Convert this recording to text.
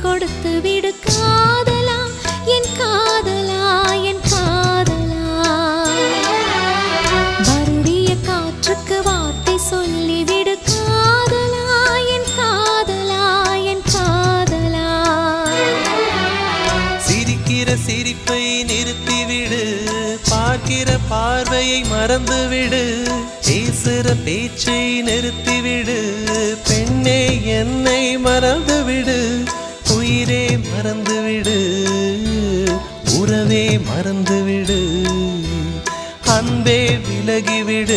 கொடுத்து விடு காதலா என் காதலா என் காதலா. வருடிய காற்றுக்கு வார்த்தை சொல்லிவிடு காதலா என் காதலா என் காதலா. சிரிக்கிற சிரிப்பை நிறுத்திவிடு, பார்க்கிற பார்வையை மறந்துவிடு, பேசுற பேச்சை நிறுத்திவிடு, பெண்ணே என்னை மறந்துவிடு, உயிரே மறந்துவிடு, உறவே மறந்துவிடு, அன்பே விலகிவிடு.